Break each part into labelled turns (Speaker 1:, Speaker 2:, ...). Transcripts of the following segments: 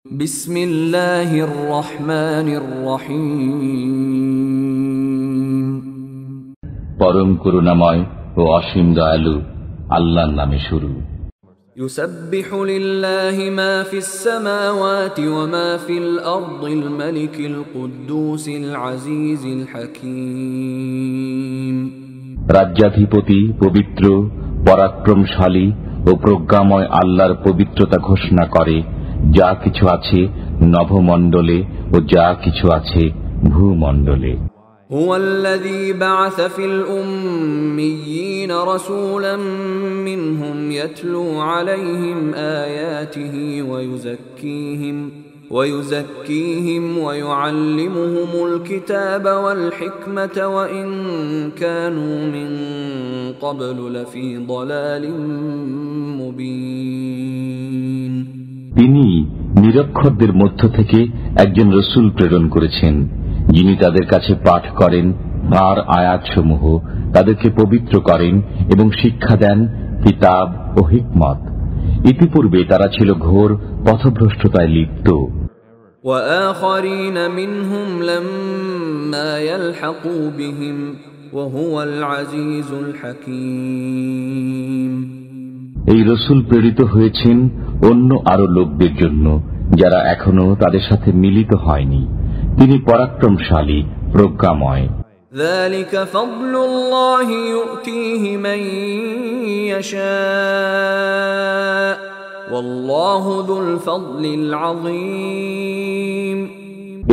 Speaker 1: বিসমিল্লাহির রহমানির রহিম।
Speaker 2: পরম করুণাময় ও অসীম দয়ালু আল্লাহর নামে শুরু।
Speaker 1: ইউসাব্বিহু লিল্লাহি মা ফিস সামাওয়াতি ওয়া মা ফিল আরদিল মালিকিল কুদ্দুসিল আজিজিল হাকীম।
Speaker 2: রাজ্যাধিপতি পবিত্র, পরাক্রমশালী ও প্রজ্ঞাময় আল্লাহর পবিত্রতা ঘোষণা করে যা কিছু আছে নভমণ্ডলে ও যা কিছু আছে ভূমণ্ডলে।
Speaker 1: হুয়াল্লাযী বা'আসা ফিল উম্মিয়্যিনা রাসূলাম মিনহুম ইয়াতলু আলাইহিম আয়াতিহি ওয়া ইউযাক্কিহিম ওয়া ইউআল্লিমুহুমুল কিতাবা ওয়াল হিকমাতা ওয়া ইন কানূ মিন ক্বাবলু লাফী দালালিম মুবিন।
Speaker 2: তিনি নিরক্ষরদের মধ্য থেকে একজন রসূল প্রেরণ করেছেন, যিনি তাদের কাছে পাঠ করেন তাঁর আয়াতসমূহ, তাদেরকে পবিত্র করেন এবং শিক্ষা দেন কিতাব ও হিকমত। ইতিপূর্বে তারা ছিল ঘোর পথভ্রষ্টতায় লিপ্ত।
Speaker 1: وآخرين منهم لما يلحقوا بهم وهو العزيز الحكيم।
Speaker 2: এই রসূল প্রেরিত হয়েছেন অন্য আরো লোকদের জন্য যারা এখনো তাদের সাথে মিলিত হয়নি। তিনি পরাক্রমশালী, প্রজ্ঞাময়।
Speaker 1: ذلك فضل الله يؤتيه من يشاء والله ذو الفضل العظيم।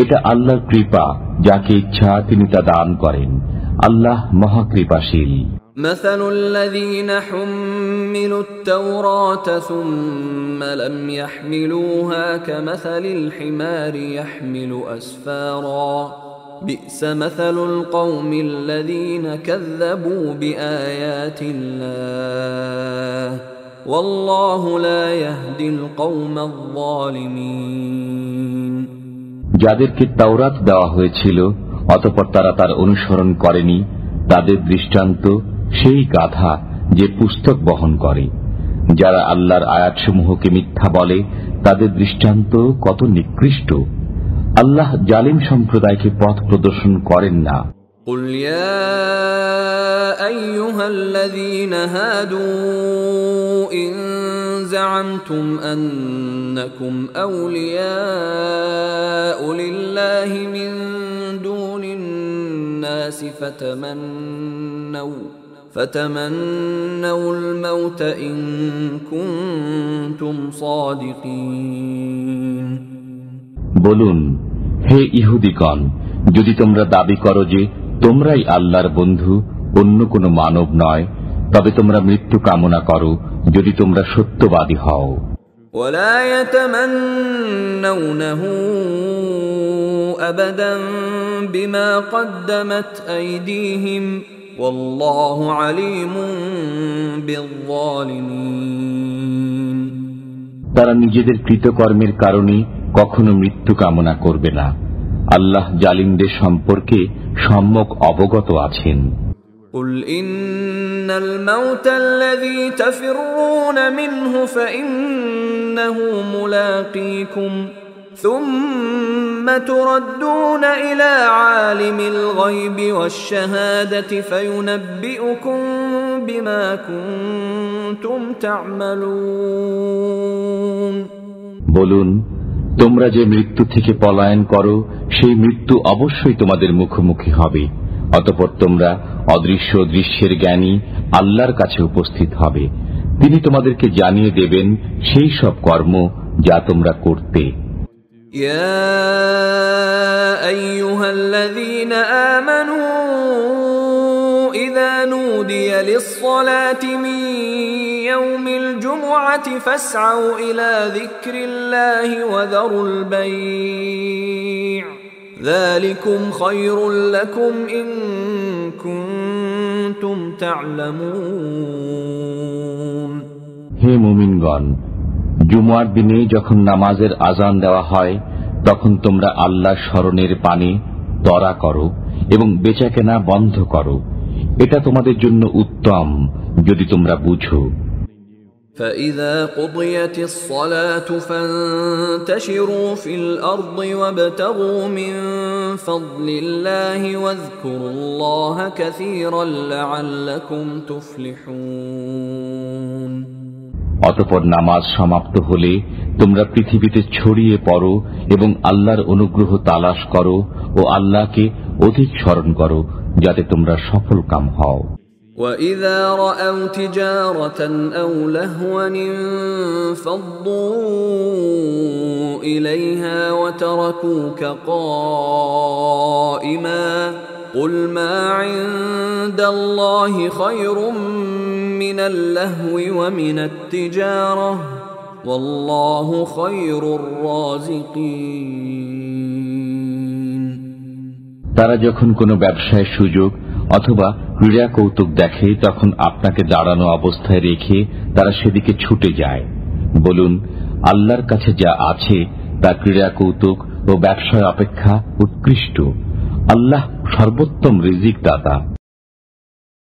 Speaker 2: এটা আল্লাহর কৃপা, যাকে ইচ্ছা তিনি তা দান করেন। আল্লাহ মহাকৃপাশীল।
Speaker 1: مثل الذين حملوا التوراة ثم لم يحملوها كمثل الحمار يحمل أسفارا بئس مثل القوم الذين كذبوا بآيات الله والله لا يهدي القوم الظالمين।
Speaker 2: যাদেরকে তাওরাত দেওয়া হয়েছিল অতঃপর তারা তার অনুসরণ করেনি, তাদের দৃষ্টান্ত সেই গাধা যে পুস্তক বহন করে। যারা আল্লাহর আয়াতসমূহকে মিথ্যা বলে তাদের দৃষ্টান্ত কত নিকৃষ্ট। আল্লাহ জালিম সম্প্রদায়কে পথ প্রদর্শন করেন না।
Speaker 1: قل يا أيها الذين هادوا إن زعمتم أنكم أولياء لله من دون الناس فتمنوا الموت إن كنتم صادقين।
Speaker 2: বলুন, হে ইহুদিগণ, যদি তোমরা দাবি করো যে তোমরাই আল্লাহর বন্ধু, অন্য কোনো মানব নয়, তবে তোমরা মৃত্যু কামনা করো যদি তোমরা সত্যবাদী হও।
Speaker 1: ولا يتمنونه أبدا بما قدمت أيديهم والله عليم بالظالمين।
Speaker 2: তারা নিজেদের কৃতকর্মের কারণে কখনো মৃত্যু কামনা করবে না। আল্লাহ জালিমদের সম্পর্কে সম্যক অবগত আছেন।
Speaker 1: قل إن الموت الذي تفرون منه فإنه ملاقيكم ثم تردون إلى عالم الغيب والشهادة فينبئكم بما كنتم تعملون।
Speaker 2: বলুন, তোমরা যে মৃত্যু থেকে পলায়ন করো সেই মৃত্যু অবশ্যই তোমাদের মুখোমুখি হবে। অতঃপর তোমরা অদৃশ্য দৃশ্যের জ্ঞানী আল্লাহর কাছে উপস্থিত হবে। তিনি তোমাদেরকে জানিয়ে দেবেন সেই সব কর্ম যা তোমরা করতে।
Speaker 1: ইয়া আইয়ুহাল্লাযীনা আমানু ইযা নুদিয়া লিস-সালাতি মিন ইয়াউমিল জুমআতি ফাসআউ ইলা যিকরিল্লাহি ওয়া যারুল বাই'। ذلكم خير لكم إن كنتم تعلمون।
Speaker 2: হে মুমিনগণ, জুমার দিনে যখন নামাজের আজান দেওয়া হয় তখন তোমরা আল্লাহর স্মরণের পানে তরা করো এবং বেচাকেনা বন্ধ করো। এটা তোমাদের জন্য উত্তম যদি তোমরা বুঝো।
Speaker 1: فإذا قضيت الصلاة فانتشروا في الأرض وابتغوا من فضل الله واذكروا الله كثيرا لعلكم تفلحون।
Speaker 2: অতঃপর নামাজ সমাপ্ত হলে তোমরা পৃথিবীতে ছড়িয়ে পড়ো এবং আল্লাহর অনুগ্রহ তালাশ করো ও আল্লাহকে অধিক স্মরণ করো যাতে তোমরা সফলকাম হও।
Speaker 1: وَإِذَا رَأَوْا تِجَارَةً أَوْ لَهْوًا انفَضُّوا إِلَيْهَا وَتَرَكُوكَ قَائِمًا قُلْ مَا عِندَ اللَّهِ خَيْرٌ مِّنَ اللَّهْوِ وَمِنَ التِّجَارَةِ وَاللَّهُ خَيْرُ الرَّازِقِينَ।
Speaker 2: তারা যখন কোনো ব্যবসায় সুযোগ অথবা ক্রীড়া কৌতুক দেখে তখন আপনাকে দাঁড়ানো অবস্থায় রেখে তারা সেদিকে ছুটে যায়। বলুন, আল্লাহর কাছে যা আছে তা ক্রীড়া কৌতুক ও ব্যবসায় অপেক্ষা উৎকৃষ্ট। আল্লাহ সর্বোত্তম রিজিক দাতা।